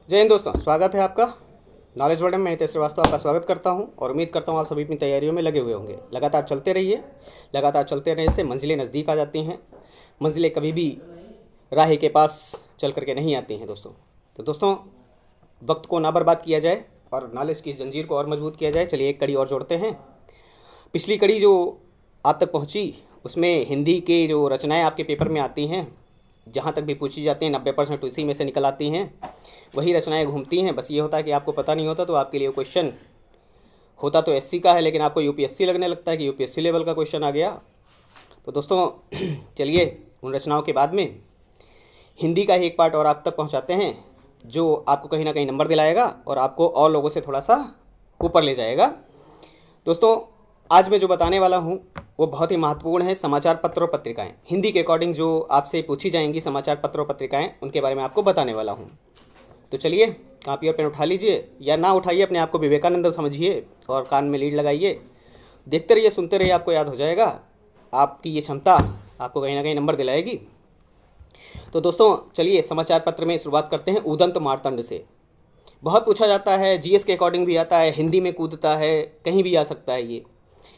जय हिंद दोस्तों, स्वागत है आपका नॉलेज वर्ल्ड में। मैं नितेश श्रीवास्तव आपका स्वागत करता हूं और उम्मीद करता हूं आप सभी अपनी तैयारियों में लगे हुए होंगे। लगातार चलते रहिए। लगातार चलते रहने से मंजिलें नज़दीक आ जाती हैं। मंजिलें कभी भी राह के पास चल करके नहीं आती हैं दोस्तों। तो दोस्तों, वक्त को ना बर्बाद किया जाए और नॉलेज की जंजीर को और मजबूत किया जाए। चलिए एक कड़ी और जोड़ते हैं। पिछली कड़ी जो आप तक पहुंची उसमें हिंदी के जो रचनाएं आपके पेपर में आती हैं, जहाँ तक भी पूछी जाती हैं 90% उसी में से निकल आती हैं, वही रचनाएं घूमती हैं। बस ये होता है कि आपको पता नहीं होता, तो आपके लिए क्वेश्चन होता तो एससी का है, लेकिन आपको यूपीएससी लगने लगता है कि यूपीएससी लेवल का क्वेश्चन आ गया। तो दोस्तों चलिए उन रचनाओं के बाद में हिंदी का ही एक पार्ट और आप तक पहुँचाते हैं, जो आपको कहीं ना कहीं नंबर दिलाएगा और आपको और लोगों से थोड़ा सा ऊपर ले जाएगा। दोस्तों, आज मैं जो बताने वाला हूँ वो बहुत ही महत्वपूर्ण है। समाचार पत्र और पत्रिकाएं हिंदी के अकॉर्डिंग जो आपसे पूछी जाएंगी, समाचार पत्र और पत्रिकाएं, उनके बारे में आपको बताने वाला हूं। तो चलिए कॉपी और पेन उठा लीजिए, या ना उठाइए, अपने आप को विवेकानंद समझिए और कान में लीड लगाइए। देखते रहिए, सुनते रहिए, आपको याद हो जाएगा। आपकी ये क्षमता आपको कहीं ना कहीं नंबर दिलाएगी। तो दोस्तों चलिए समाचार पत्र में शुरुआत करते हैं उदंत मार्तंड से। बहुत पूछा जाता है, जीएस के अकॉर्डिंग भी आता है, हिंदी में कूदता है, कहीं भी आ सकता है। ये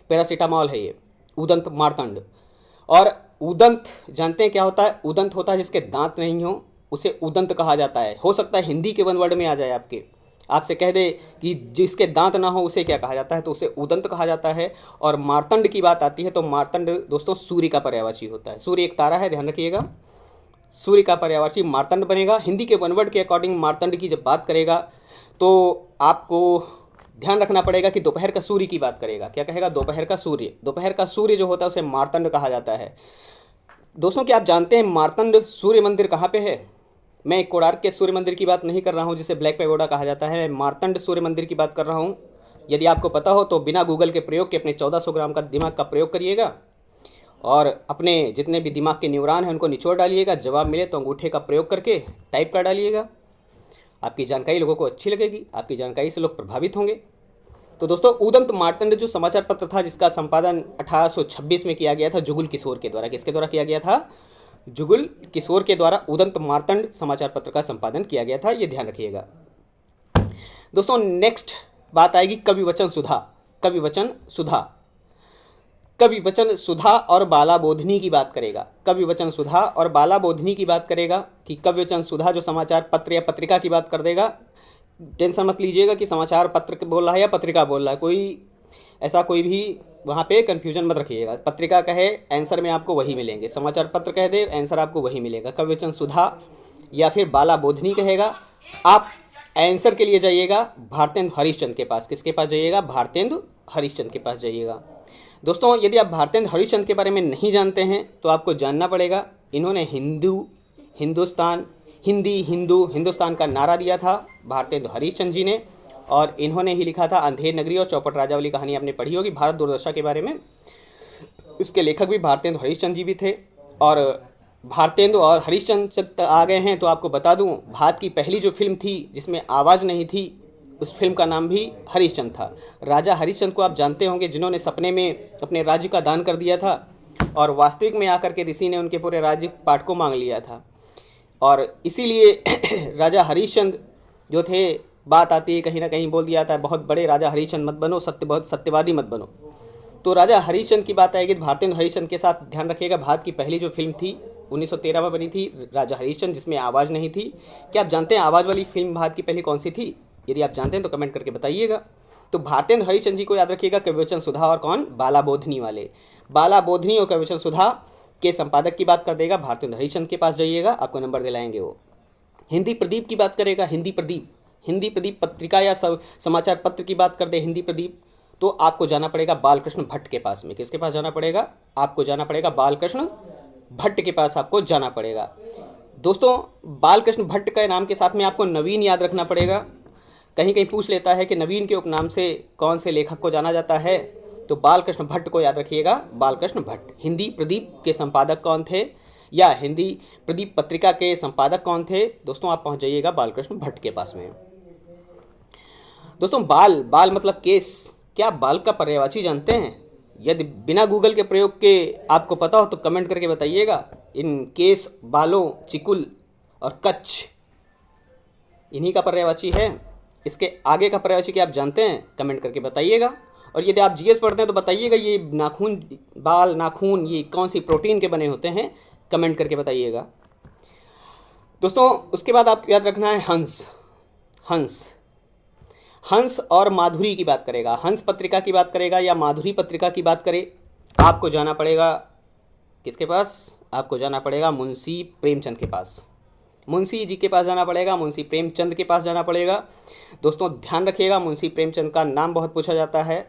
पैरासीटामॉल है, ये उदंत मार्तंड। और उदंत जानते हैं क्या होता है? उदंत होता है जिसके दांत नहीं हो, उसे उदंत कहा जाता है। हो सकता है हिंदी के वन वर्ड में आ जाए, आपसे कह दे कि जिसके दांत ना हो उसे क्या कहा जाता है, तो उसे उदंत कहा जाता है। और मार्तंड की बात आती है तो मार्तंड दोस्तों सूर्य का पर्यायवाची होता है। सूर्य एक तारा है, ध्यान रखिएगा। सूर्य का पर्यायवाची मार्तंड बनेगा। हिंदी के वन वर्ड के अकॉर्डिंग मार्तंड की जब बात करेगा तो आपको ध्यान रखना पड़ेगा कि दोपहर का सूर्य की बात करेगा। क्या कहेगा? दोपहर का सूर्य। दोपहर का सूर्य जो होता है उसे मार्तंड कहा जाता है। दोस्तों, क्या आप जानते हैं मार्तंड सूर्य मंदिर कहाँ पे है? मैं कोणार्क के सूर्य मंदिर की बात नहीं कर रहा हूँ जिसे ब्लैक पैगोडा कहा जाता है। मार्तंड सूर्य मंदिर की बात कर रहा हूँ। यदि आपको पता हो तो बिना गूगल के प्रयोग के अपने 1400 ग्राम का दिमाग का प्रयोग करिएगा और अपने जितने भी दिमाग के न्यूरॉन हैं उनको निचोड़ डालिएगा। जवाब मिले तो अंगूठे का प्रयोग करके टाइप कर डालिएगा। आपकी जानकारी लोगों को अच्छी लगेगी, आपकी जानकारी से लोग प्रभावित होंगे। तो दोस्तों, उदंत मार्तंड जो समाचार पत्र था जिसका संपादन 1826 में किया गया था जुगुल किशोर के द्वारा। किसके द्वारा किया गया था? जुगुल किशोर के द्वारा उदंत मार्तंड समाचार पत्र का संपादन किया गया था, ये ध्यान रखिएगा। दोस्तों, नेक्स्ट बात आएगी कवि वचन सुधा। कवि वचन सुधा, कवि वचन सुधा और बाला बोधनी की बात करेगा। कवि वचन सुधा और बाला बोधनी की बात करेगा कि कवि वचन सुधा जो समाचार पत्र या पत्रिका की बात कर देगा। टेंशन मत लीजिएगा कि समाचार पत्र बोल रहा है या पत्रिका बोल रहा है, कोई भी वहाँ पे कन्फ्यूजन मत रखिएगा। पत्रिका कहे आंसर में आपको वही मिलेंगे, समाचार पत्र कह दे आंसर आपको वही मिलेगा। कवि वचन सुधा या फिर बाला बोधनी कहेगा, आप आंसर के लिए जाइएगा भारतेंदु हरिश्चंद्र के पास। किसके पास जाइएगा? भारतेंदु हरिश्चंद्र के पास जाइएगा। दोस्तों, यदि आप भारतेंदु हरिश्चंद्र के बारे में नहीं जानते हैं तो आपको जानना पड़ेगा। इन्होंने हिंदुस्तान का नारा दिया था भारतेंदु हरिश्चंद्र जी ने, और इन्होंने ही लिखा था अंधेर नगरी और चौपट राजा वाली कहानी आपने पढ़ी होगी भारत दूरदर्शा के बारे में। उसके लेखक भी भारतेंदु हरिश्चंद्र जी भी थे। और भारतेंदु और हरिश्चंद्र आ गए हैं तो आपको बता दूं, भारत की पहली जो फिल्म थी जिसमें आवाज़ नहीं थी, उस फिल्म का नाम भी हरिश्चंद्र था। राजा हरिश्चंद्र को आप जानते होंगे, जिन्होंने सपने में अपने राज्य का दान कर दिया था और वास्तविक में आकर के ऋषि ने उनके पूरे राज्य पाठ को मांग लिया था। और इसीलिए राजा हरिश्चंद्र जो थे, बात आती है कहीं ना कहीं बोल दिया था बहुत बड़े राजा हरिश्चंद्र मत बनो, बहुत सत्यवादी मत बनो। तो राजा हरिश्चंद्र की बात आएगी तो भारतेंदु हरिश्चंद्र के साथ ध्यान रखिएगा। भारत की पहली जो फिल्म थी 1913 में बनी थी राजा हरिश्चंद्र, जिसमें आवाज़ नहीं थी। क्या आप जानते हैं आवाज़ वाली फिल्म भारत की पहली कौन सी थी? यदि आप जानते हैं तो कमेंट करके बताइएगा। तो भारतेंदु हरिश्चंद्र जी को याद रखिएगा। कविवचन सुधा और कौन? बाला बोधनी वाले। बाला बोधनी और कविवचन सुधा के संपादक की बात कर देगा, भारतेंदु हरिश्चंद्र के पास जाइएगा, आपको नंबर दिलाएंगे वो। हिंदी प्रदीप की बात करेगा, हिंदी प्रदीप पत्रिका या समाचार पत्र की बात कर दे हिंदी प्रदीप, तो आपको जाना पड़ेगा बालकृष्ण भट्ट के पास में। किसके पास जाना पड़ेगा? आपको जाना पड़ेगा बालकृष्ण भट्ट के पास, आपको जाना पड़ेगा। दोस्तों, बालकृष्ण भट्ट के नाम के साथ में आपको नवीन याद रखना पड़ेगा। कहीं कहीं पूछ लेता है कि नवीन के उपनाम से कौन से लेखक को जाना जाता है, तो बालकृष्ण भट्ट को याद रखिएगा। बालकृष्ण भट्ट। हिंदी प्रदीप के संपादक कौन थे, या हिंदी प्रदीप पत्रिका के संपादक कौन थे? दोस्तों, आप पहुंच जाइएगा बालकृष्ण भट्ट के पास में। दोस्तों, बाल मतलब केस। क्या आप बाल का पर्यायवाची जानते हैं? यदि बिना गूगल के प्रयोग के आपको पता हो तो कमेंट करके बताइएगा। इन केस, बालों, चिकुल और कच्छ इन्हीं का पर्यायवाची है। इसके आगे का पर्यायवाची क्या आप जानते हैं? कमेंट करके बताइएगा। और यदि आप जीएस पढ़ते हैं तो बताइएगा ये नाखून, बाल, नाखून ये कौन सी प्रोटीन के बने होते हैं, कमेंट करके बताइएगा दोस्तों। उसके बाद आपको याद रखना है हंस। हंस हंस और माधुरी की बात करेगा, हंस पत्रिका की बात करेगा या माधुरी पत्रिका की बात करे, आपको जाना पड़ेगा किसके पास? आपको जाना पड़ेगा मुंशी प्रेमचंद के पास। मुंशी जी के पास जाना पड़ेगा, मुंशी प्रेमचंद के पास जाना पड़ेगा। दोस्तों ध्यान रखिएगा, मुंशी प्रेमचंद का नाम बहुत पूछा जाता है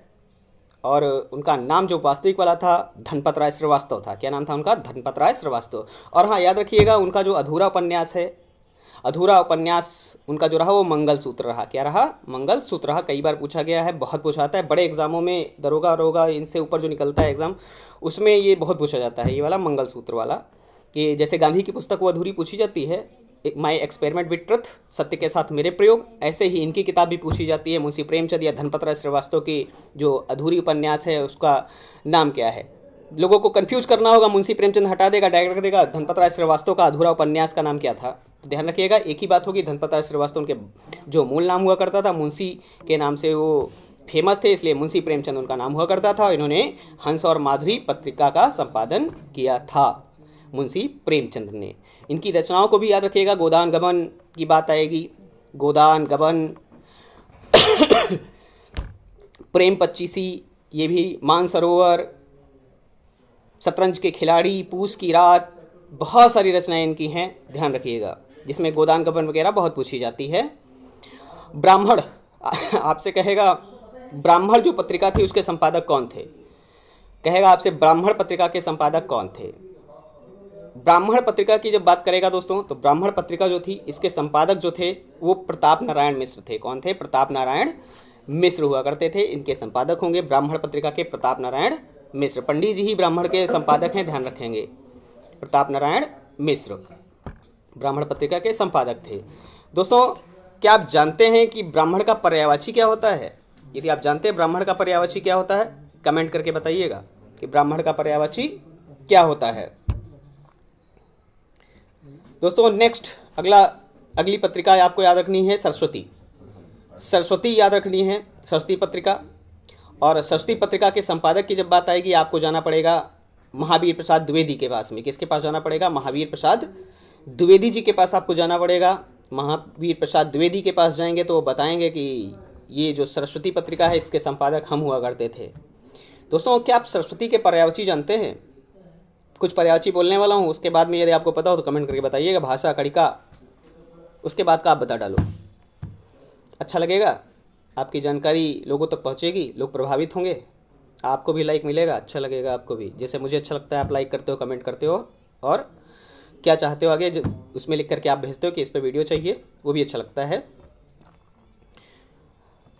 और उनका नाम जो वास्तविक वाला था धनपत राय श्रीवास्तव था। क्या नाम था उनका? धनपत राय श्रीवास्तव। और हाँ, याद रखिएगा उनका जो अधूरा उपन्यास है, अधूरा उपन्यास उनका जो रहा वो मंगलसूत्र रहा। क्या रहा? मंगलसूत्र रहा। कई बार पूछा गया है, बहुत पूछा आता है बड़े एग्जामों में, दरोगा इनसे ऊपर जो निकलता है एग्जाम, उसमें ये बहुत पूछा जाता है, ये वाला मंगलसूत्र वाला। कि जैसे गांधी की पुस्तक वो अधूरी पूछी जाती है, माई एक्सपेरिमेंट विद ट्रुथ, सत्य के साथ मेरे प्रयोग, ऐसे ही इनकी किताब भी पूछी जाती है। मुंशी प्रेमचंद या धनपत राय श्रीवास्तव की जो अधूरी उपन्यास है उसका नाम क्या है? लोगों को कंफ्यूज करना होगा, मुंशी प्रेमचंद हटा देगा, डायरेक्ट कर देगा धनपत राय श्रीवास्तव का अधूरा उपन्यास का नाम क्या था। तो ध्यान रखिएगा, एक ही बात होगी, धनपत राय श्रीवास्तव उनके जो मूल नाम हुआ करता था, मुंशी के नाम से वो फेमस थे, इसलिए मुंशी प्रेमचंद उनका नाम हुआ करता था। इन्होंने हंस और माधुरी पत्रिका का संपादन किया था मुंशी प्रेमचंद ने। इनकी रचनाओं को भी याद रखिएगा, गोदान गबन की बात आएगी, गोदान गबन, प्रेम पच्चीसी, ये भी मानसरोवर, शतरंज के खिलाड़ी, पूस की रात, बहुत सारी रचनाएं इनकी हैं, ध्यान रखिएगा, जिसमें गोदान गबन वगैरह बहुत पूछी जाती है। ब्राह्मण, आपसे कहेगा ब्राह्मण जो पत्रिका थी उसके संपादक कौन थे? कहेगा आपसे ब्राह्मण पत्रिका के संपादक कौन थे? ब्राह्मण पत्रिका की जब बात करेगा दोस्तों, तो ब्राह्मण पत्रिका जो थी इसके संपादक जो थे वो प्रताप नारायण मिश्र थे। कौन थे? प्रताप नारायण मिश्र हुआ करते थे, इनके संपादक होंगे ब्राह्मण पत्रिका के प्रताप नारायण मिश्र। पंडित जी ही ब्राह्मण के संपादक हैं, ध्यान रखेंगे। प्रताप नारायण मिश्र ब्राह्मण पत्रिका के संपादक थे। दोस्तों क्या आप जानते हैं कि ब्राह्मण का पर्यायवाची क्या होता है? यदि आप जानते हैं ब्राह्मण का पर्यायवाची क्या होता है, कमेंट करके बताइएगा कि ब्राह्मण का पर्यायवाची क्या होता है। दोस्तों नेक्स्ट अगली पत्रिका आपको याद रखनी है सरस्वती। सरस्वती याद रखनी है, सरस्वती पत्रिका। और सरस्वती पत्रिका के संपादक की जब बात आएगी आपको जाना पड़ेगा महावीर प्रसाद द्विवेदी के पास में। किसके पास जाना पड़ेगा? महावीर प्रसाद द्विवेदी जी के पास आपको जाना पड़ेगा। महावीर प्रसाद द्विवेदी के पास जाएंगे तो वो बताएंगे कि ये जो सरस्वती पत्रिका है इसके संपादक हम हुआ करते थे। दोस्तों क्या आप सरस्वती के पर्यायवाची जानते हैं? कुछ पर्यायवाची बोलने वाला हूँ, उसके बाद में यदि आपको पता हो तो कमेंट करके बताइएगा। भाषा, कड़िका, उसके बाद का आप बता डालो, अच्छा लगेगा, आपकी जानकारी लोगों तक पहुँचेगी, लोग प्रभावित होंगे, आपको भी लाइक मिलेगा, अच्छा लगेगा आपको भी। जैसे मुझे अच्छा लगता है आप लाइक करते हो, कमेंट करते हो, और क्या चाहते हो आगे उसमें लिख करके आप भेजते हो कि इस पर वीडियो चाहिए, वो भी अच्छा लगता है।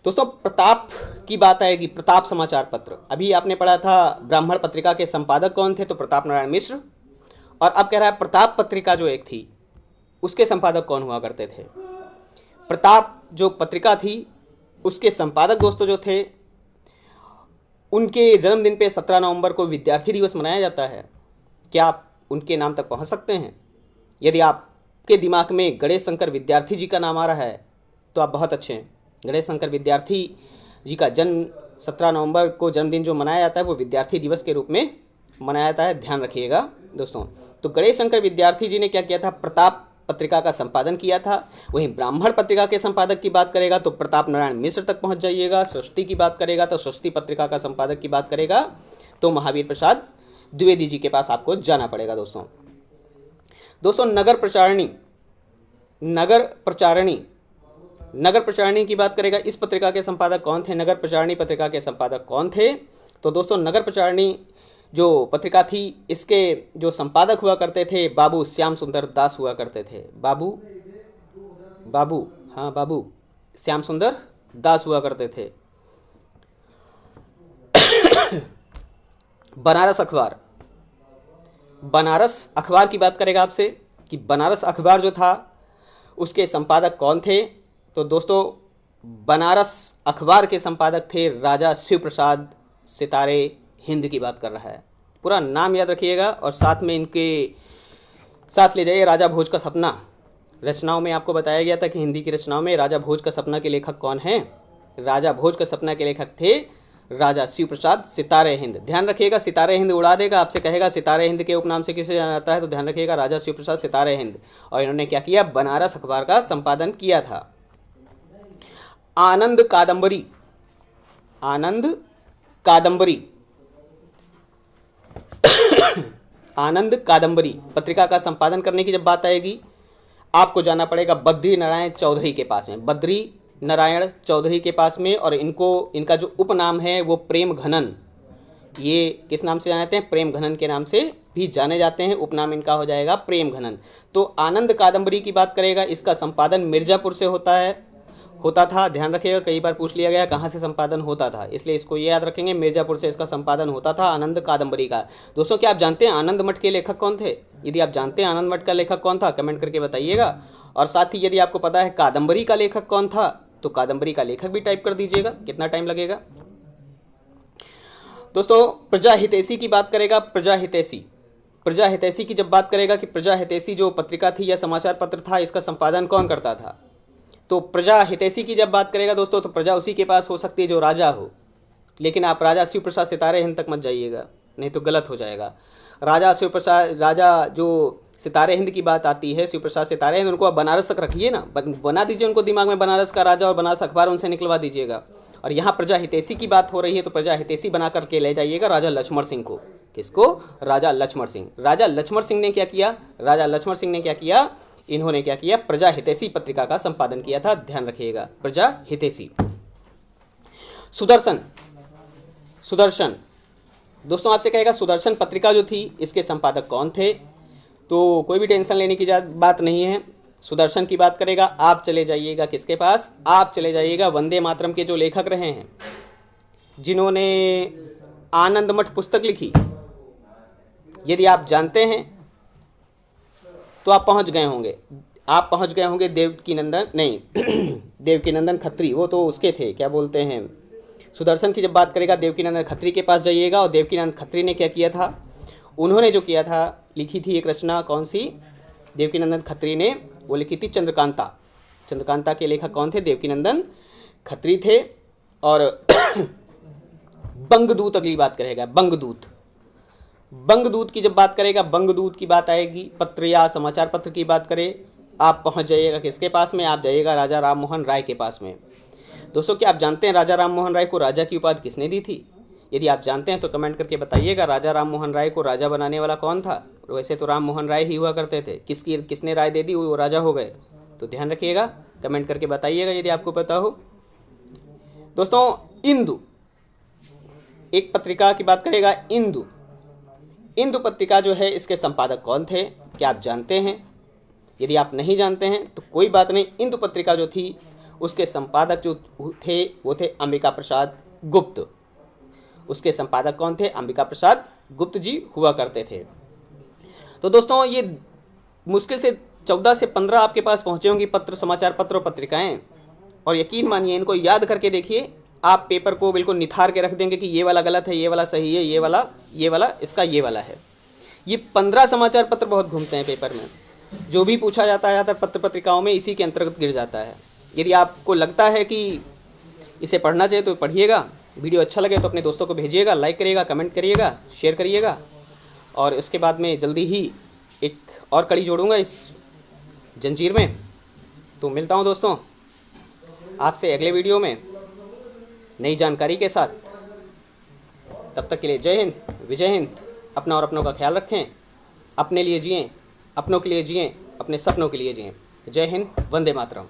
दोस्तों प्रताप की बात आएगी, प्रताप समाचार पत्र। अभी आपने पढ़ा था ब्राह्मण पत्रिका के संपादक कौन थे, तो प्रताप नारायण मिश्र। और अब कह रहा है प्रताप पत्रिका जो एक थी उसके संपादक कौन हुआ करते थे। प्रताप जो पत्रिका थी उसके संपादक दोस्तों जो थे, उनके जन्मदिन पे 17 नवंबर को विद्यार्थी दिवस मनाया जाता है। क्या आप उनके नाम तक पहुंच सकते हैं? यदि आपके दिमाग में गणेश शंकर विद्यार्थी जी का नाम आ रहा है तो आप बहुत अच्छे हैं। गणेश शंकर विद्यार्थी जी का जन्म 17 नवंबर को जन्मदिन जो मनाया जाता है वो विद्यार्थी दिवस के रूप में मनाया जाता है, ध्यान रखिएगा दोस्तों। तो गणेश शंकर विद्यार्थी जी ने क्या किया था? प्रताप पत्रिका का संपादन किया था। वहीं ब्राह्मण पत्रिका के संपादक की बात करेगा तो प्रताप नारायण मिश्र तक पहुंच जाइएगा। सरस्वती की बात करेगा तो सरस्वती पत्रिका का संपादक की बात करेगा तो महावीर प्रसाद द्विवेदी जी के पास आपको जाना पड़ेगा। दोस्तों नगर प्रचारिणी की बात करेगा, इस पत्रिका के संपादक कौन थे? नगर प्रचारिणी पत्रिका के संपादक कौन थे? तो दोस्तों नगर प्रचारिणी जो पत्रिका थी इसके जो संपादक हुआ करते थे बाबू श्याम सुंदर दास हुआ करते थे। बाबू श्याम सुंदर दास हुआ करते थे। बनारस अखबार की बात करेगा आपसे कि बनारस अखबार जो था उसके संपादक कौन थे? तो दोस्तों बनारस अखबार के संपादक थे राजा शिव प्रसाद सितारे हिंद की बात कर रहा है। पूरा नाम याद रखिएगा और साथ में इनके साथ ले जाइए राजा भोज का सपना। रचनाओं में आपको बताया गया था कि हिंदी की रचनाओं में राजा भोज का सपना के लेखक कौन हैं? राजा भोज का सपना के लेखक थे राजा शिव प्रसाद सितारे हिंद। ध्यान रखिएगा, सितारे हिंद उड़ा देगा, आपसे कहेगा सितारे हिंद के उपनाम से किसे जाना जाता है, तो ध्यान रखिएगा राजा शिव प्रसाद सितारे हिंद। और इन्होंने क्या किया? बनारस अखबार का संपादन किया था। आनंद कादंबरी, आनंद कादंबरी आनंद कादंबरी पत्रिका का संपादन करने की जब बात आएगी, आपको जाना पड़ेगा बद्री नारायण चौधरी के पास में, बद्री नारायण चौधरी के पास में। और इनका जो उपनाम है वो प्रेम घनन, ये किस नाम से जाने जाते हैं? प्रेम घनन के नाम से भी जाने जाते हैं। उपनाम इनका हो जाएगा प्रेम घनन। तो आनंद कादंबरी की बात करेगा, इसका संपादन मिर्जापुर से होता था। ध्यान रखिएगा, कई बार पूछ लिया गया कहाँ से संपादन होता था, इसलिए इसको ये याद रखेंगे, मिर्जापुर से इसका संपादन होता था आनंद कादंबरी का। दोस्तों, क्या आप जानते हैं आनंद मठ के लेखक कौन थे? यदि आप जानते हैं आनंद मठ का लेखक कौन था, कमेंट करके बताइएगा। और साथ ही यदि आपको पता है कादंबरी का लेखक कौन था, तो कादंबरी का लेखक भी टाइप कर दीजिएगा। कितना टाइम लगेगा दोस्तों? प्रजा हितैषी की बात करेगा, प्रजा हितैषी की जब बात करेगा कि प्रजा हितैषी जो पत्रिका थी या समाचार पत्र था, इसका संपादन कौन करता था, तो प्रजा हितैषी की जब बात करेगा दोस्तों, तो प्रजा उसी के पास हो सकती है जो राजा हो। लेकिन आप राजा शिव प्रसाद सितारे हिंद तक मत जाइएगा, नहीं तो गलत हो जाएगा। राजा जो सितारे हिंद की बात आती है, शिव प्रसाद सितारे हिंद, उनको आप बनारस तक रखिए ना, बना दीजिए उनको दिमाग में बनारस का राजा और बनारस अखबार उनसे निकलवा दीजिएगा। और यहाँ प्रजा हितैषी की बात हो रही है, तो प्रजा हितैषी बना करके ले जाइएगा राजा लक्ष्मण सिंह को। किसको? राजा लक्ष्मण सिंह। राजा लक्ष्मण सिंह ने क्या किया? इन्होंने क्या किया? प्रजा हितैषी पत्रिका का संपादन किया था। ध्यान रखिएगा, प्रजा हितैषी। सुदर्शन दोस्तों, आपसे कहेगा सुदर्शन पत्रिका जो थी, इसके संपादक कौन थे, तो कोई भी टेंशन लेने की बात नहीं है। सुदर्शन की बात करेगा, आप चले जाइएगा किसके पास? आप चले जाइएगा वंदे मातरम के जो लेखक रहे हैं, जिन्होंने आनंद मठ पुस्तक लिखी। यदि आप जानते हैं तो आप पहुंच गए होंगे देवकीनंदन खत्री, वो तो उसके थे, क्या बोलते हैं, सुदर्शन की जब बात करेगा देवकीनंदन खत्री के पास जाइएगा। और देवकीनंदन खत्री ने क्या किया था? उन्होंने जो किया था, लिखी थी एक रचना, कौन सी? देवकीनंदन खत्री ने वो लिखी थी चंद्रकांता के लेखक कौन थे? देवकीनंदन खत्री थे। और बंगदूत अगली बात करेगा, बंगदूत की जब बात करेगा, बंगदूत की बात आएगी, पत्र या समाचार पत्र की बात करें, आप पहुंच जाइएगा किसके पास में? आप जाइएगा राजा राम मोहन राय के पास में। दोस्तों, क्या आप जानते हैं राजा राम मोहन राय को राजा की उपाधि किसने दी थी? यदि आप जानते हैं तो कमेंट करके बताइएगा। राजा राम मोहन राय को राजा बनाने वाला कौन था? वैसे तो राम मोहन राय ही हुआ करते थे, किसने राय दे दी वो राजा हो गए? तो ध्यान रखिएगा, कमेंट करके बताइएगा यदि आपको पता हो। दोस्तों, इंदु एक पत्रिका की बात करेगा, इंदु पत्रिका जो है, इसके संपादक कौन थे? क्या आप जानते हैं? यदि आप नहीं जानते हैं तो कोई बात नहीं। इंदु पत्रिका जो थी, उसके संपादक जो थे वो थे अंबिका प्रसाद गुप्त। उसके संपादक कौन थे? अंबिका प्रसाद गुप्त जी हुआ करते थे। तो दोस्तों, ये मुश्किल से 14 से 15 आपके पास पहुंचे होंगी पत्र, समाचार पत्र और पत्रिकाएं। और यकीन मानिए, इनको याद करके देखिए, आप पेपर को बिल्कुल निथार के रख देंगे कि ये वाला गलत है, ये वाला सही है, ये वाला इसका ये वाला है। ये 15 समाचार पत्र बहुत घूमते हैं पेपर में, जो भी पूछा जाता है पत्र पत्रिकाओं में इसी के अंतर्गत गिर जाता है। यदि आपको लगता है कि इसे पढ़ना चाहिए तो पढ़िएगा। वीडियो अच्छा लगे तो अपने दोस्तों को भेजिएगा, लाइक करिएगा, कमेंट करिएगा, शेयर करिएगा। और इसके बाद में जल्दी ही एक और कड़ी जोड़ूंगा इस जंजीर में। तो मिलता हूं दोस्तों आपसे अगले वीडियो में नई जानकारी के साथ। तब तक के लिए जय हिंद, विजय हिंद। अपना और अपनों का ख्याल रखें, अपने लिए जिएं, अपनों के लिए जिएं, अपने सपनों के लिए जिएं। जय हिंद, वंदे मातरम।